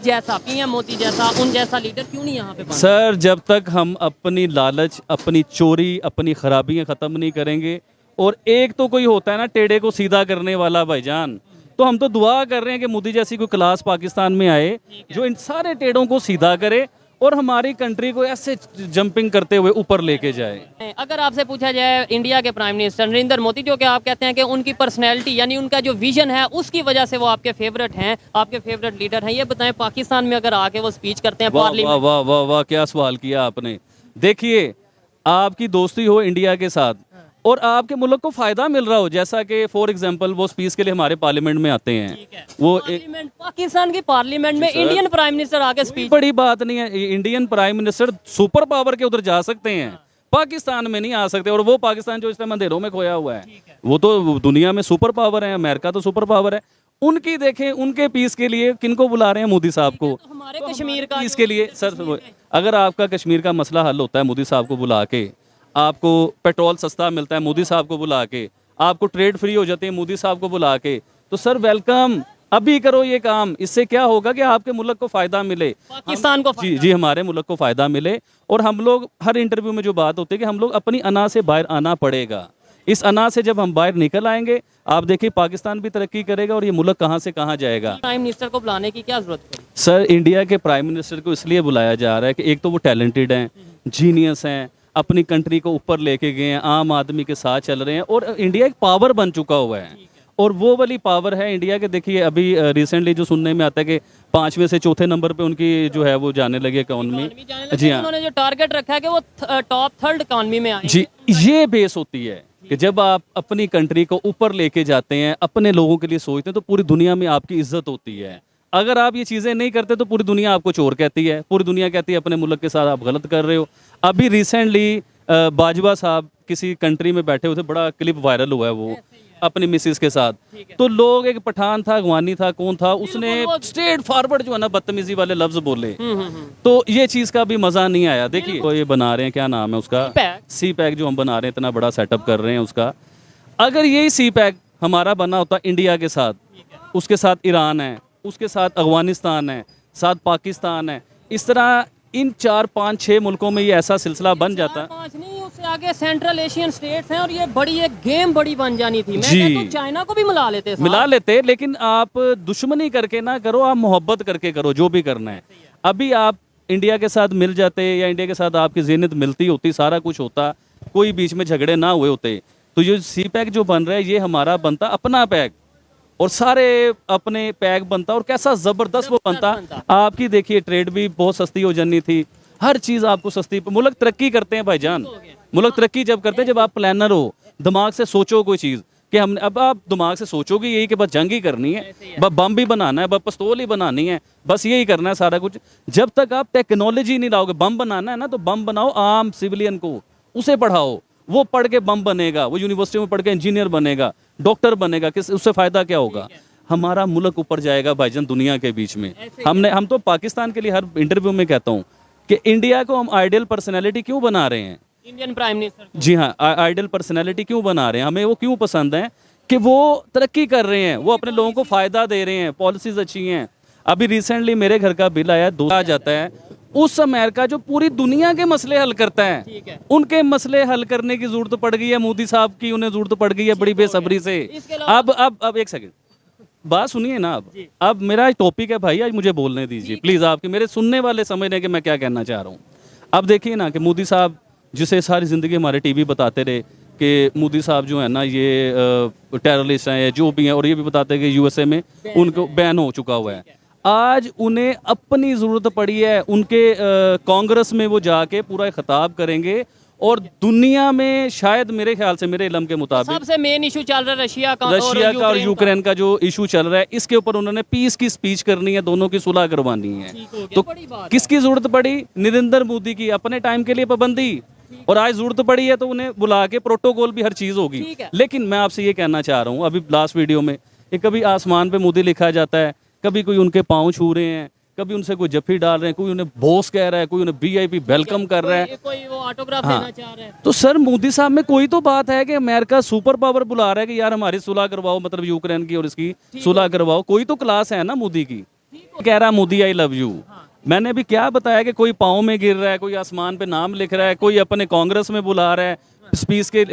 जैसा, पीएम मोदी जैसा, उन जैसा लीडर क्यों नहीं यहाँ पे बना? सर जब तक हम अपनी लालच, अपनी चोरी, अपनी खराबियां ख़त्म नहीं करेंगे, और एक तो कोई होता है ना टेढ़े को सीधा करने वाला भाईजान, तो हम तो दुआ कर रहे हैं कि मोदी जैसी कोई क्लास पाकिस्तान में आए जो इन सारे टेढ़ों को सीधा करे और हमारी कंट्री को ऐसे जंपिंग करते हुए ऊपर लेके जाए। अगर आपसे पूछा जाए इंडिया के प्राइम मिनिस्टर नरेंद्र मोदी, जो कि आप कहते हैं कि उनकी पर्सनैलिटी यानी उनका जो विजन है उसकी वजह से वो आपके फेवरेट हैं, आपके फेवरेट लीडर हैं, ये बताएं पाकिस्तान में अगर आके वो स्पीच करते हैं वाह वाह पार्लियामेंट। वाह वाह वाह, क्या सवाल किया आपने। देखिए, आपकी दोस्ती हो इंडिया के साथ और आपके मुल्क को फायदा मिल रहा हो, जैसा कि फॉर एग्जांपल वो स्पीच के लिए हमारे पार्लियामेंट में आते हैं, वो पार्लियामेंट, पाकिस्तान की पार्लियामेंट में इंडियन प्राइम मिनिस्टर आके स्पीच। बड़ी बात नहीं है। Indian prime minister super power के उधर जा सकते हैं, पाकिस्तान में नहीं आ सकते। और वो पाकिस्तान जो इस टाइम अंधेरों में खोया हुआ है, वो तो दुनिया में सुपर पावर है, अमेरिका तो सुपर पावर है। उनकी देखें, उनके पीस के लिए किनको बुला रहे हैं? मोदी साहब को। तो हमारे कश्मीर का पीस के लिए सर, अगर आपका कश्मीर का मसला हल होता है मोदी साहब को बुला के, आपको पेट्रोल सस्ता मिलता है मोदी साहब को बुला के, आपको ट्रेड फ्री हो जाती है मोदी साहब को बुला के, तो सर वेलकम, अभी करो ये काम। इससे क्या होगा कि आपके मुल्क को फायदा मिले, पाकिस्तान को जी जी, हमारे मुल्क को फायदा मिले। और हम लोग हर इंटरव्यू में जो बात होती है कि हम लोग अपनी अना से बाहर आना पड़ेगा। इस अना से जब हम बाहर निकल आएंगे, आप देखिए पाकिस्तान भी तरक्की करेगा और ये मुल्क कहाँ से कहाँ जाएगा। प्राइम मिनिस्टर को बुलाने की क्या जरूरत है? सर इंडिया के प्राइम मिनिस्टर को इसलिए बुलाया जा रहा है कि एक तो वो टैलेंटेड हैं, जीनियस हैं, अपनी कंट्री को ऊपर लेके गए हैं, आम आदमी के साथ चल रहे हैं और इंडिया एक पावर बन चुका हुआ है। और वो वाली पावर है इंडिया के। देखिए अभी रिसेंटली जो सुनने में आता है कि 5वें से 4थे नंबर पे उनकी जो है वो जाने लगे इकोनॉमी। जी हाँ, उन्होंने जो टारगेट रखा है कि वो टॉप 3rd इकोनॉमी में आए। जी, ये बेस होती है कि जब आप अपनी कंट्री को ऊपर लेके जाते हैं, अपने लोगों के लिए सोचते हैं, तो पूरी दुनिया में आपकी इज्जत होती है। अगर आप ये चीज़ें नहीं करते तो पूरी दुनिया आपको चोर कहती है, पूरी दुनिया कहती है अपने मुल्क के साथ आप गलत कर रहे हो। अभी रिसेंटली बाजवा साहब किसी कंट्री में बैठे हुए थे, बड़ा क्लिप वायरल हुआ है वो अपनी मिसिस के साथ। तो लोग, एक पठान था, अगवानी था, कौन था, उसने स्ट्रेट फॉरवर्ड जो है ना बदतमीजी वाले लफ्ज बोले। तो ये चीज़ का भी मज़ा नहीं आया। देखिए तो ये बना रहे हैं, क्या नाम है उसका, सी पैक जो हम बना रहे हैं, इतना बड़ा सेटअप कर रहे हैं उसका। अगर यही सी पैक हमारा बना होता इंडिया के साथ, उसके साथ ईरान है, उसके साथ अफगानिस्तान है, साथ पाकिस्तान है, इस तरह इन 4, 5, 6 मुल्कों में ये ऐसा सिलसिला बन जाता। 5 नहीं, उससे आगे सेंट्रल एशियन स्टेट्स हैं और ये बड़ी एक गेम बड़ी बन जानी थी। मैं जी, कहता हूं चाइना को भी मिला लेते साहब। मिला लेते, लेकिन आप दुश्मनी करके ना करो, आप मोहब्बत करके करो जो भी करना है। अभी आप इंडिया के साथ मिल जाते या इंडिया के साथ आपकी ज़िन्नत मिलती होती, सारा कुछ होता, कोई बीच में झगड़े ना हुए होते, तो ये सी पैक जो बन रहा है ये हमारा बनता अपना पैक और सारे अपने पैक बनता और कैसा ज़बरदस्त वो बनता। आपकी देखिए ट्रेड भी बहुत सस्ती हो जानी थी, हर चीज़ आपको सस्ती। मुल्क तरक्की करते हैं भाईजान, मुल्क तरक्की जब करते हैं जब आप प्लानर हो, दिमाग से सोचो कोई चीज़ कि हमने, अब आप दिमाग से सोचोगे यही कि बस जंग ही करनी है, बस बम भी बनाना है, बस पिस्तौल ही बनानी है, बस यही करना है सारा कुछ। जब तक आप टेक्नोलॉजी नहीं लाओगे, बम बनाना है ना तो बम बनाओ आम सिविलियन को, उसे पढ़ाओ, वो पढ़ के बम बनेगा, वो यूनिवर्सिटी में पढ़ के इंजीनियर बनेगा, डॉक्टर बनेगा, किस उससे फ़ायदा क्या होगा? हमारा मुल्क ऊपर जाएगा भाईजान दुनिया के बीच में। हम तो पाकिस्तान के लिए हर इंटरव्यू में कहता हूँ कि इंडिया को हम आइडियल पर्सनैलिटी क्यों बना रहे हैं, इंडियन प्राइम मिनिस्टर। जी हाँ, आइडियल पर्सनैलिटी क्यों बना रहे हैं, हमें वो क्यों पसंद है कि वो तरक्की कर रहे हैं, वो अपने लोगों को फ़ायदा दे रहे हैं, पॉलिसीज अच्छी हैं। अभी रिसेंटली मेरे घर का बिल आया, 2 आ जाता है, उस अमेरिका जो पूरी दुनिया के मसले हल करता है, उनके मसले हल करने की जरूरत पड़ गई है मोदी साहब की, उन्हें जरूरत पड़ गई है बड़ी बेसब्री से। अब एक सेकंड बात सुनिए ना। अब मेरा टॉपिक है भाई, आज मुझे बोलने दीजिए प्लीज, आपके मेरे सुनने वाले समझ रहे हैं कि मैं क्या कहना चाह रहा हूँ। अब देखिए ना कि मोदी साहब, जिसे सारी जिंदगी हमारे टीवी बताते रहे कि मोदी साहब जो है ना ये टेररिस्ट हैं, जो भी हैं, और ये भी बताते हैं कि यूएसए में उनको बैन हो चुका हुआ है। आज उन्हें अपनी ज़रूरत पड़ी है, उनके कांग्रेस में वो जाके पूरा खिताब करेंगे और दुनिया में शायद मेरे ख्याल से, मेरे इल्म के मुताबिक सबसे मेन इशू चल रहा है रशिया का और यूक्रेन का जो इशू चल रहा है, इसके ऊपर उन्होंने पीस की स्पीच करनी है, दोनों की सुलह करवानी है। तो किसकी ज़रूरत पड़ी? नरेंद्र मोदी की, अपने टाइम के लिए पाबंदी, और आज जरूरत पड़ी है तो उन्हें बुला के प्रोटोकॉल भी हर चीज़ होगी। लेकिन मैं आपसे ये कहना चाह रहा हूँ, अभी लास्ट वीडियो में कभी आसमान पे मोदी लिखा जाता है, कभी कोई उनके पाँव छू रहे हैं, कभी उनसे कोई जफ्फी डाल रहे हैं, कोई उन्हें बॉस कह रहा है, कोई उन्हें वीआईपी वेलकम कर रहा है, कोई वो ऑटोग्राफ देना चाह रहा है। तो सर मोदी साहब में कोई तो बात है कि अमेरिका सुपर पावर बुला रहा है कि यार हमारी सुलह करवाओ, मतलब यूक्रेन की और इसकी सुलह करवाओ, कोई तो क्लास है ना मोदी की। कह रहा मोदी आई लव यू। मैंने भी क्या बताया कि कोई पाँव में गिर रहा है, कोई आसमान पे नाम लिख रहा है, कोई अपने कांग्रेस में बुला रहा है, स्पीच के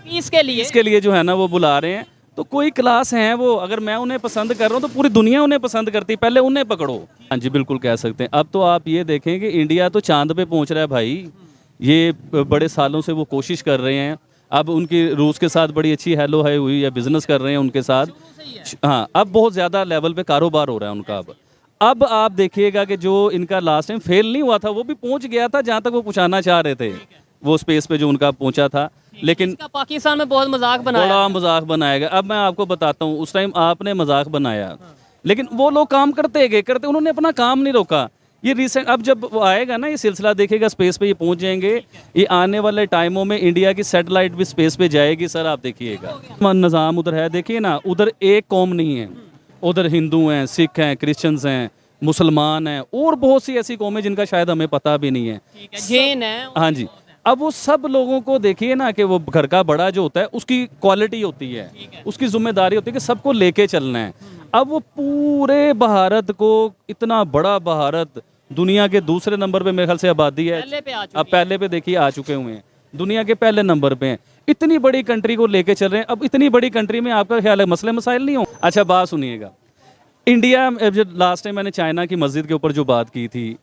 पीस के लिए जो है ना वो बुला रहे हैं। तो कोई क्लास हैं वो, अगर मैं उन्हें पसंद कर रहा हूँ तो पूरी दुनिया उन्हें पसंद करती है, पहले उन्हें पकड़ो। हाँ जी बिल्कुल कह सकते हैं। अब तो आप ये देखें कि इंडिया तो चांद पे पहुंच रहा है भाई, ये बड़े सालों से वो कोशिश कर रहे हैं। अब उनकी रूस के साथ बड़ी अच्छी हेलो हाय हुई है, बिजनेस कर रहे हैं उनके साथ। हाँ अब बहुत ज़्यादा लेवल पे कारोबार हो रहा है उनका। अब आप देखिएगा कि जो इनका लास्ट टाइम फेल नहीं हुआ था, वो भी पहुंच गया था जहाँ तक वो पहुँचाना चाह रहे थे, वो स्पेस पे जो उनका पहुंचा था। लेकिन इसका पाकिस्तान में बहुत मजाक बनाया, बड़ा मजाक बनाएगा। अब मैं आपको बताता हूँ, उस टाइम आपने मजाक बनाया, लेकिन वो लोग काम करते गए, उन्होंने अपना काम नहीं रोका। ये रिसेंट अब जब वो आएगा ना, ये सिलसिला देखेगा, स्पेस पे ये पहुंच जाएंगे। ये आने वाले टाइमों में इंडिया की सैटेलाइट भी स्पेस पे जाएगी सर, आप देखिएगा। निज़ाम उधर है, देखिए ना, उधर एक कौम नहीं है, उधर हिंदू हैं, सिख हैं, क्रिश्चियंस हैं, मुसलमान हैं, और बहुत सी ऐसी कौमें जिनका शायद हमें पता भी नहीं है, जैन है। हाँ जी। अब वो सब लोगों को देखिए ना कि वो घर का बड़ा जो होता है उसकी क्वालिटी होती है, उसकी जिम्मेदारी होती है कि सबको लेके चलना है। अब वो पूरे भारत को, इतना बड़ा भारत, दुनिया के दूसरे नंबर पे मेरे ख्याल से आबादी है, अब पहले पे देखिए आ चुके हुए हैं, दुनिया के पहले नंबर पे हैं। इतनी बड़ी कंट्री को लेके चल रहे हैं। अब इतनी बड़ी कंट्री में आपका ख्याल है मसले मसाइल नहीं हो? अच्छा बात सुनिएगा, इंडिया जब लास्ट टाइम मैंने चाइना की मस्जिद के ऊपर जो बात की थी,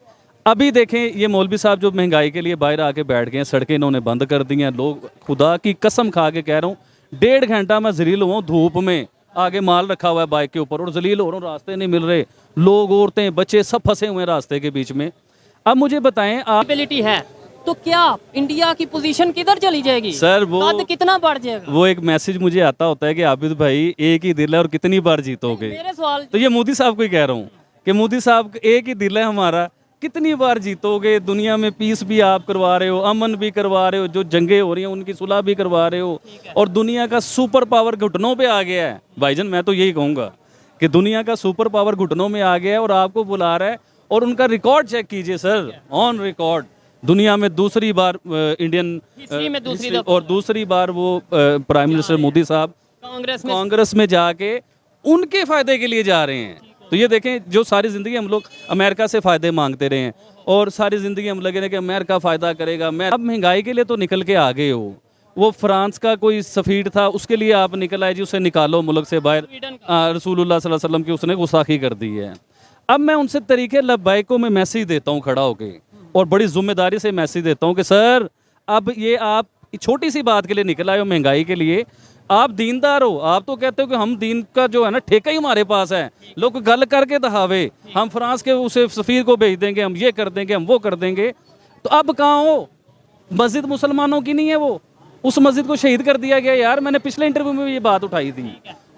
अभी देखें ये मौलवी साहब जो महंगाई के लिए बाहर आके बैठ गए हैं, सड़कें इन्होंने बंद कर दी हैं। लोग, खुदा की कसम खा के कह रहा हूँ, 1.5 घंटा मैं जलील हुआ हूँ धूप में, आगे माल रखा हुआ है बाइक के ऊपर और जलील हो रहा हूँ, रास्ते नहीं मिल रहे, लोग, औरतें, बच्चे सब फंसे हुए हैं रास्ते के बीच में। अब मुझे बताएं, आप है तो क्या इंडिया की पोजीशन किधर चली जाएगी सर? वो कितना बढ़ जाएगा? वो एक मैसेज मुझे आता होता है कि आबिद भाई एक ही दिल है और कितनी बार जीतोगे। मेरे सवाल तो ये मोदी साहब को ही कह रहा हूँ कि मोदी साहब एक ही दिल है हमारा, कितनी बार जीतोगे? दुनिया में पीस भी आप करवा रहे हो, अमन भी करवा रहे हो, जो जंगें हो रही हैं उनकी सुलह भी करवा रहे हो, और दुनिया का सुपर पावर घुटनों पे आ गया है। भाईजान मैं तो यही कहूँगा कि दुनिया का सुपर पावर घुटनों में आ गया है और आपको बुला रहा है। और उनका रिकॉर्ड चेक कीजिए सर, ऑन रिकॉर्ड, दुनिया में दूसरी बार इंडियन और दूसरी बार वो प्राइम मिनिस्टर मोदी साहब कांग्रेस में जाके उनके फायदे के लिए जा रहे हैं। तो ये देखें, जो सारी ज़िंदगी हम लोग अमेरिका से फ़ायदे मांगते रहे हैं और सारी ज़िंदगी हम लगे रहे कि अमेरिका फ़ायदा करेगा। मैं अब महंगाई के लिए तो निकल के आ गए हो। वो फ्रांस का कोई सफ़ीर था, उसके लिए आप निकल आए जी, उसे निकालो मुल्क से बाहर। रसूलुल्लाह सल्लल्लाहु अलैहि वसल्लम की उसने गुस्ताखी कर दी है। अब मैं उनसे तरीके लब्बाइक को मैं मैसेज देता हूँ खड़ा होके, और बड़ी जिम्मेदारी से मैसेज देता हूँ कि सर अब ये आप छोटी सी बात के लिए निकल आए हो, महंगाई के लिए। आप दीनदार हो, आप तो कहते हो कि हम दीन का जो है ना ठेका ही हमारे पास है, लोग गल करके दहावे, हम फ्रांस के उसे सफ़ीर को भेज देंगे, हम ये कर देंगे, हम वो कर देंगे। तो अब कहाँ हो? मस्जिद मुसलमानों की नहीं है वो, उस मस्जिद को शहीद कर दिया गया यार। मैंने पिछले इंटरव्यू में ये बात उठाई थी।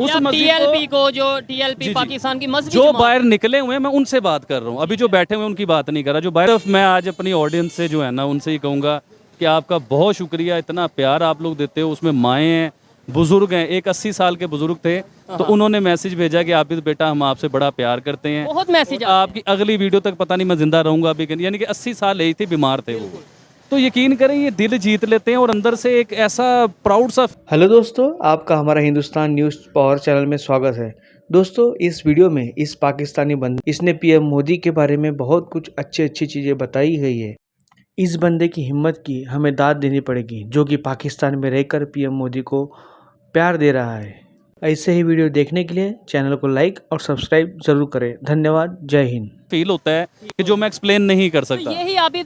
उस टीएलपी को, जो टीएलपी पाकिस्तान की मस्जिद जो बाहर निकले हुए हैं, मैं उनसे बात कर रहा हूँ, अभी जो बैठे हुए उनकी बात नहीं कर रहा। जो बाहर, मैं आज अपनी ऑडियंस से जो है ना उनसे ही कहूँगा कि आपका बहुत शुक्रिया, इतना प्यार आप लोग देते हो। उसमें माएँ हैं, बुजुर्ग हैं, एक 80 साल के बुजुर्ग थे, तो उन्होंने मैसेज भेजा कि आबिद बेटा हम आपसे बड़ा प्यार करते हैं। बहुत मैसेज आपकी अगली वीडियो तक पता नहीं मैं जिंदा रहूंगा अभी, यानी कि 80 साल यही थे, बीमार थे वो। तो यकीन करें ये दिल जीत लेते हैं और अंदर से एक ऐसा प्राउड सा। हेलो दोस्तों, आपका हमारा हिंदुस्तान न्यूज़ पावर चैनल में स्वागत है। दोस्तों इस वीडियो में इस पाकिस्तानी बंदे, इसने पीएम मोदी के बारे में बहुत कुछ अच्छी चीज़ें बताई गई है। इस बंदे की हिम्मत की हमें दाद देनी पड़ेगी, जो कि पाकिस्तान में रहकर पीएम मोदी को प्यार दे रहा है। ऐसे ही वीडियो देखने के लिए चैनल को लाइक और सब्सक्राइब जरूर करें। धन्यवाद, जय हिंद। फील होता है कि जो मैं एक्सप्लेन नहीं कर सकता। यही आबिद